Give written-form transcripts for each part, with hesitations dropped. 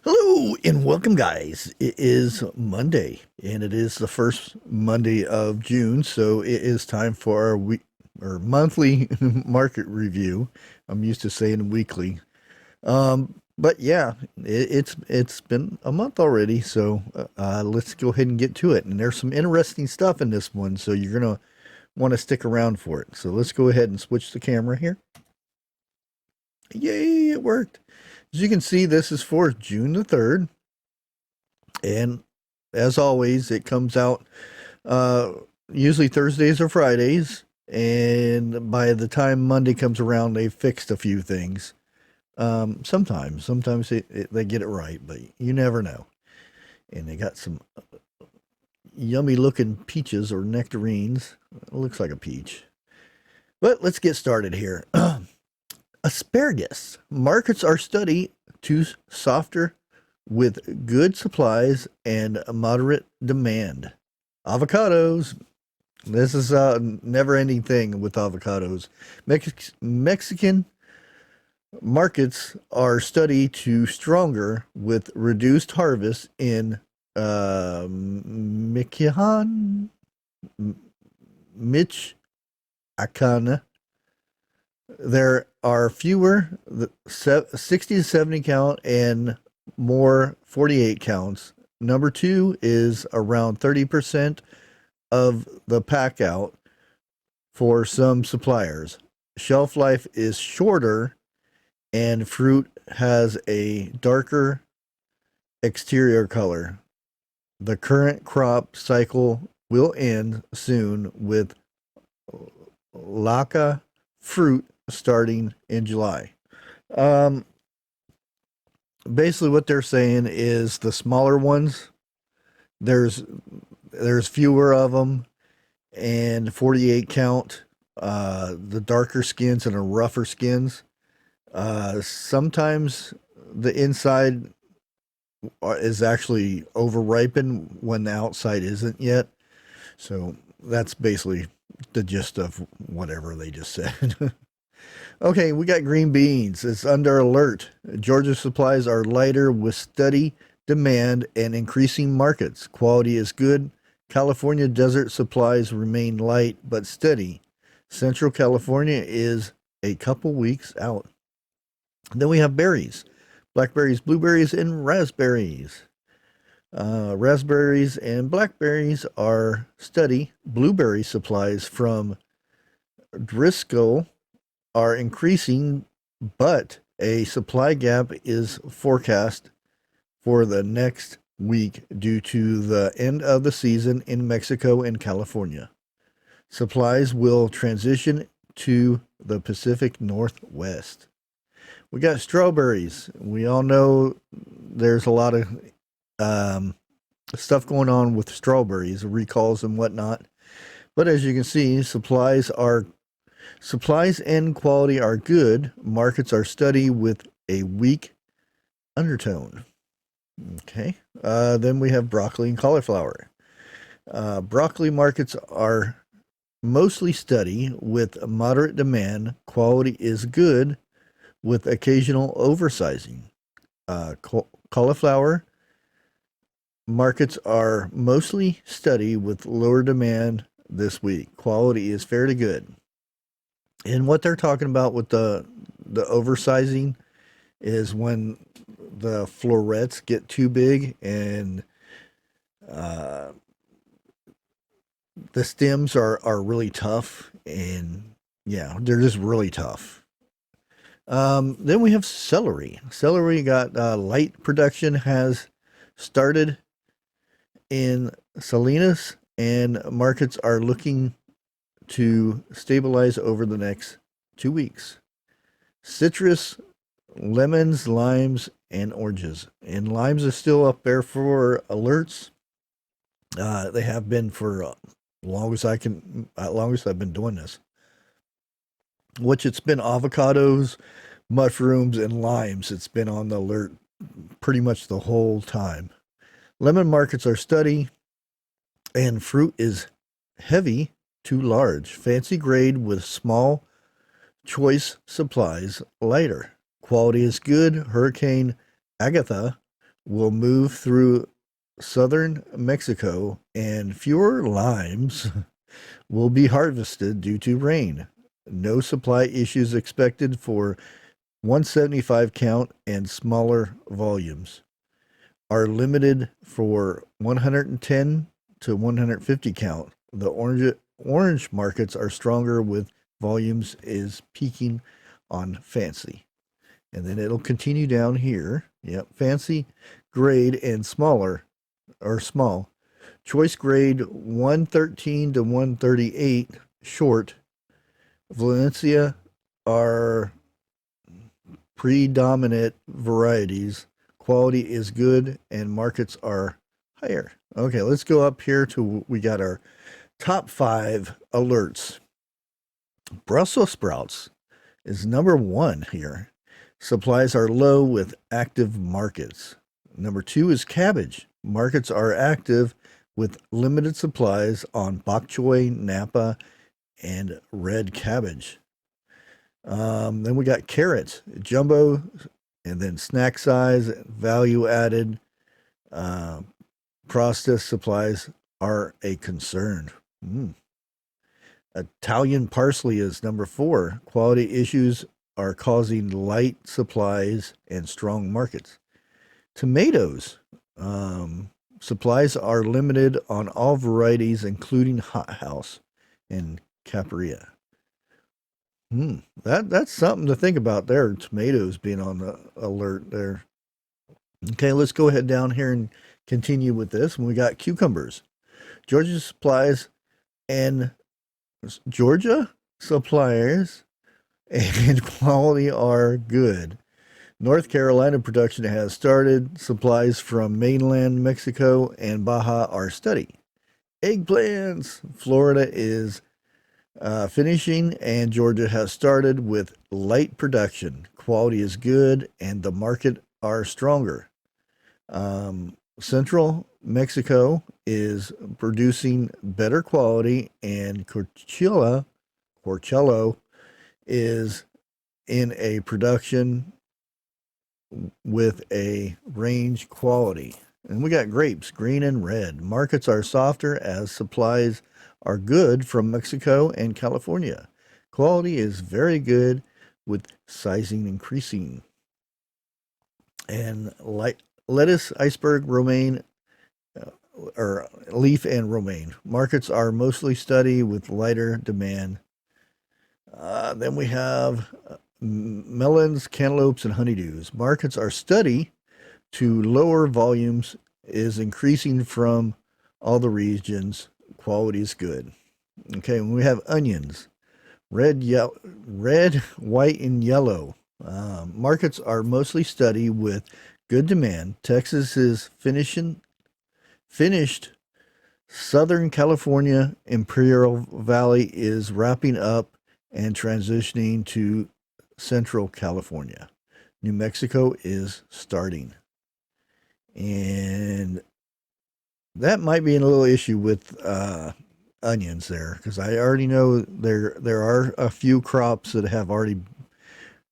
Hello and welcome, guys. It is Monday, and it is the first Monday of June, so it is time for our week or monthly market review. I'm used to saying weekly, but yeah, it's been a month already, so let's go ahead and get to it. And there's some interesting stuff in this one, so you're gonna want to stick around for it. So let's go ahead and switch the camera here. Yay, it worked. As you can see, this is for June the 3rd. And as always, it comes out uh, usually Thursdays or Fridays. And by the time Monday comes around, they've fixed a few things. Sometimes they get it right, but you never know. And they got some yummy looking peaches or nectarines. It looks like a peach. But let's get started here. Asparagus. Markets are steady to softer with good supplies and moderate demand. Avocados. This is a never ending thing with avocados. Mexican markets are steady to stronger with reduced harvest in Michoacan, Michoacan. There are fewer 60 to 70 count and more 48 counts. Number two is around 30% of the pack out for some suppliers. Shelf life is shorter and fruit has a darker exterior color. The current crop cycle will end soon with Laka fruit starting in July. Um, Basically, what they're saying is the smaller ones, there's there's fewer of them, and 48 count. The darker skins and the rougher skins. Sometimes the inside is actually over ripened when the outside isn't yet. So that's basically the gist of whatever they just said. Okay, we got green beans. It's under alert. Georgia supplies are lighter with steady demand and increasing markets. Quality is good. California desert supplies remain light but steady. Central California is a couple weeks out. Then we have berries, blackberries, blueberries, and raspberries. Raspberries and blackberries are steady. Blueberry supplies from Driscoll are increasing, but a supply gap is forecast for the next week due to the end of the season in Mexico and California. Supplies will transition to the Pacific Northwest. We got strawberries. We all know there's a lot of stuff going on with strawberries, recalls and whatnot. But as you can see, supplies and quality are good. Markets are steady with a weak undertone. Okay. Then we have broccoli and cauliflower. Broccoli markets are mostly steady with moderate demand. Quality is good with occasional oversizing. Cauliflower markets are mostly steady with lower demand this week. Quality is fairly good. And what they're talking about with the oversizing is when the florets get too big and uh, the stems are really tough, and yeah, they're just really tough. Then we have celery. Celery got light production has started in Salinas, and markets are looking to stabilize over the next 2 weeks. Citrus, lemons, limes, and oranges. And limes are still up there for alerts. They have been for long as I've been doing this. Which it's been avocados, mushrooms, and limes. It's been on the alert pretty much the whole time. Lemon markets are steady, and fruit is heavy to large. Fancy grade with small choice supplies lighter. Quality is good. Hurricane Agatha will move through southern Mexico, and fewer limes will be harvested due to rain. No supply issues expected for 175 count and smaller volumes are limited for 110 to 150 count. The orange markets are stronger with volumes is peaking on fancy. And then it'll continue down here. Yep, fancy, grade, and smaller or small. Choice grade 113 to 138 short. Valencia are predominant varieties. Quality is good and markets are higher. Okay, let's go up here to we got our top 5 alerts. Brussels sprouts is number 1 here. Supplies are low with active markets. Number 2 is cabbage. Markets are active with limited supplies on bok choy, Napa, and red cabbage. Then we got carrots, jumbo, and then snack size, value added. Processed supplies are a concern. Italian parsley is number 4. Quality issues are causing light supplies and strong markets. Tomatoes. Supplies are limited on all varieties, including hothouse and caparilla. That's something to think about there. Tomatoes being on the alert there. Okay, let's go ahead down here and continue with this. We got cucumbers. Georgia suppliers and quality are good. North Carolina production has started. Supplies from mainland Mexico and Baja are steady. Eggplants. Florida is finishing, and Georgia has started with light production. Quality is good, and the market are stronger. Central Mexico is producing better quality, and Coachella is in a production with a range quality. And we got grapes, green and red. Markets are softer as supplies are good from Mexico and California. Quality is very good with sizing increasing. And lettuce, iceberg, romaine, or leaf and romaine. Markets are mostly steady with lighter demand. Then we have melons, cantaloupes, and honeydews. Markets are steady to lower volumes, is increasing from all the regions. Quality is good. Okay, when we have onions, red, white, and yellow. Markets are mostly steady with good demand. Texas is finished. Southern California, Imperial Valley is wrapping up and transitioning to Central California. New Mexico is starting. And that might be a little issue with onions there, because I already know there are a few crops that have already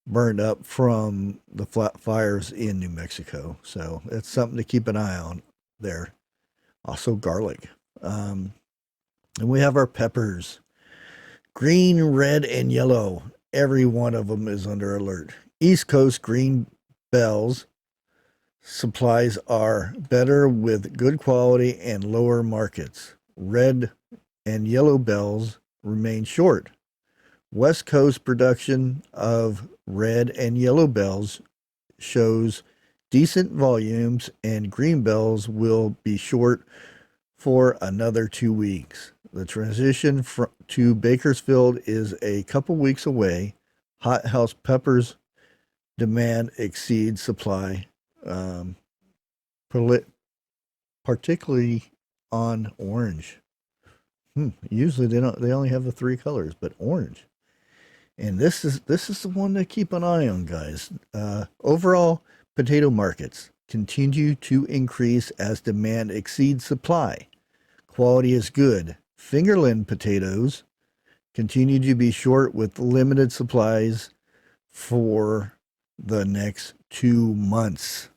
burned up from the fires in New Mexico. So it's something to keep an eye on there. Also garlic. And we have our peppers. Green, red, and yellow. Every one of them is under alert. East Coast green bells. Supplies are better with good quality and lower markets. Red and yellow bells remain short. West Coast production of red and yellow bells shows decent volumes, and green bells will be short for another 2 weeks. The transition to Bakersfield is a couple weeks away. Hothouse peppers demand exceeds supply, particularly on orange. Usually they only have the 3 colors, but orange. And this is the one to keep an eye on, guys. Overall, potato markets continue to increase as demand exceeds supply. Quality is good. Fingerling potatoes continue to be short with limited supplies for the next 2 months.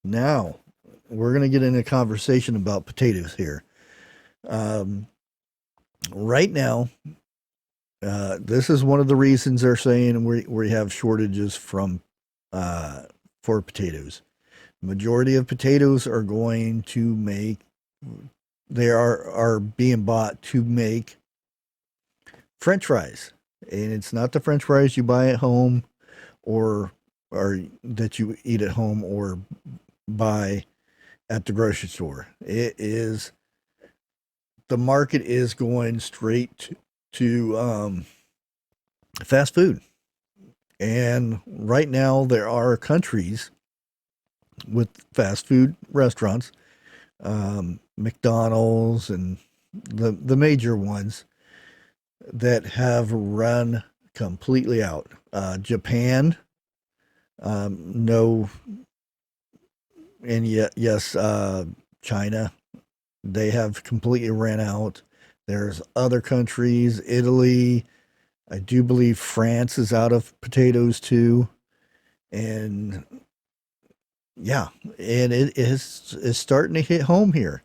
Now, we're going to get into a conversation about potatoes here. Right now, this is one of the reasons they're saying we have shortages for potatoes. Majority of potatoes are going to make, they are being bought to make French fries, and it's not the French fries you buy at home or that you eat at home or buy at the grocery store. It is, the market is going straight to fast food. And right now there are countries with fast food restaurants, McDonald's and the major ones, that have run completely out. Japan, no, and yet, yes, China, they have completely ran out. There's other countries, Italy, I do believe France is out of potatoes too. And yeah, and it is starting to hit home here.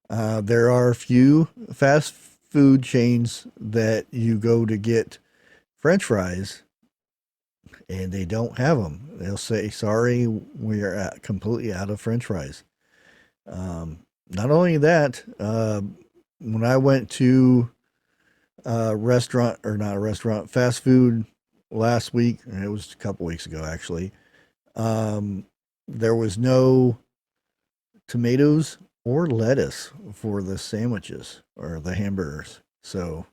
There are a few fast food chains that you go to get French fries, and they don't have them. They'll say, "Sorry, we are completely out of French fries." Not only that, when I went to a restaurant, or not a restaurant, fast food last week, and it was a couple weeks ago actually, there was no tomatoes or lettuce for the sandwiches or the hamburgers. So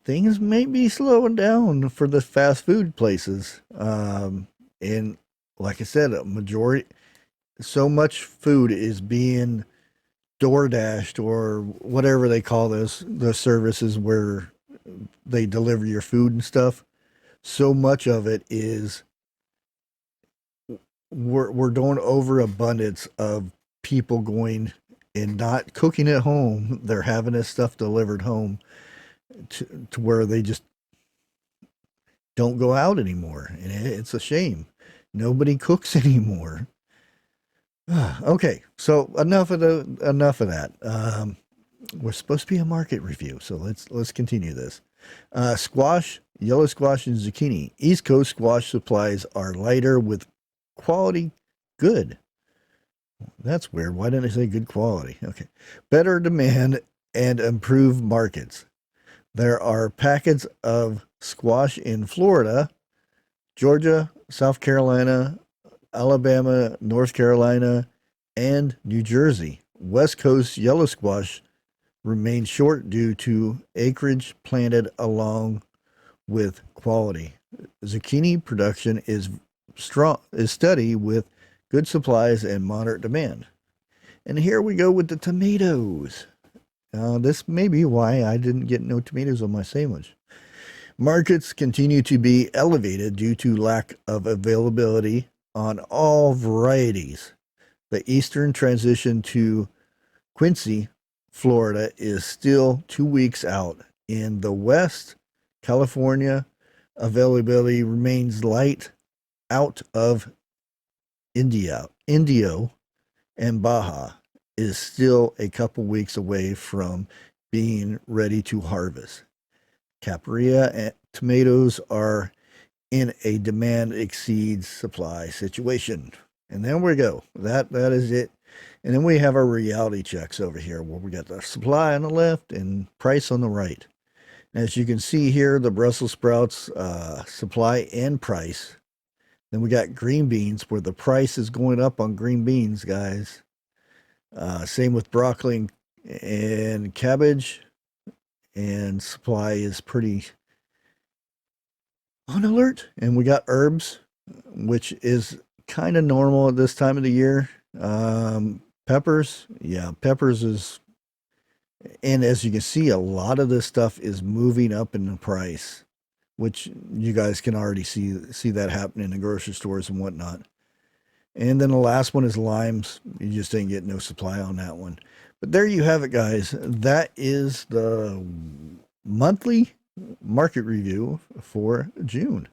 things may be slowing down for the fast food places. And like I said, a majority, so much food is being DoorDashed or whatever they call those services where they deliver your food and stuff. So much of it is, we're doing overabundance of people going and not cooking at home. They're having this stuff delivered home to where they just don't go out anymore, and it's a shame. Nobody cooks anymore. Okay, so enough of that. We're supposed to be a market review, so let's continue this. Squash, yellow squash, and zucchini. East Coast squash supplies are lighter with quality good. That's weird. Why didn't I say good quality? Okay. Better demand and improved markets. There are packets of squash in Florida, Georgia, South Carolina, Alabama, North Carolina, and New Jersey. West Coast yellow squash remains short due to acreage planted along with quality. Zucchini production is steady with good supplies and moderate demand. And here we go with the tomatoes. This may be why I didn't get no tomatoes on my sandwich. Markets continue to be elevated due to lack of availability on all varieties. The eastern transition to Quincy, Florida is still 2 weeks out. In the West, California, availability remains light out of Indio and Baja is still a couple weeks away from being ready to harvest. Capraria and tomatoes are in a demand exceeds supply situation. And then we go. That is it. And then we have our reality checks over here where we got the supply on the left and price on the right. As you can see here, the Brussels sprouts supply and price. Then we got green beans where the price is going up on green beans, guys. Same with broccoli and cabbage. And supply is pretty on alert. And we got herbs, which is kind of normal at this time of the year. Peppers, yeah, peppers is, and as you can see, a lot of this stuff is moving up in the price, which you guys can already see that happening in the grocery stores and whatnot. And then the last one is limes. You just ain't getting no supply on that one. But there you have it, guys. That is the monthly market review for June.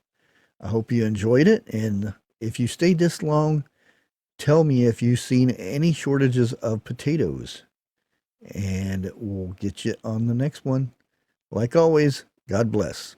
I hope you enjoyed it. And if you stayed this long, tell me if you've seen any shortages of potatoes, and we'll get you on the next one. Like always, God bless.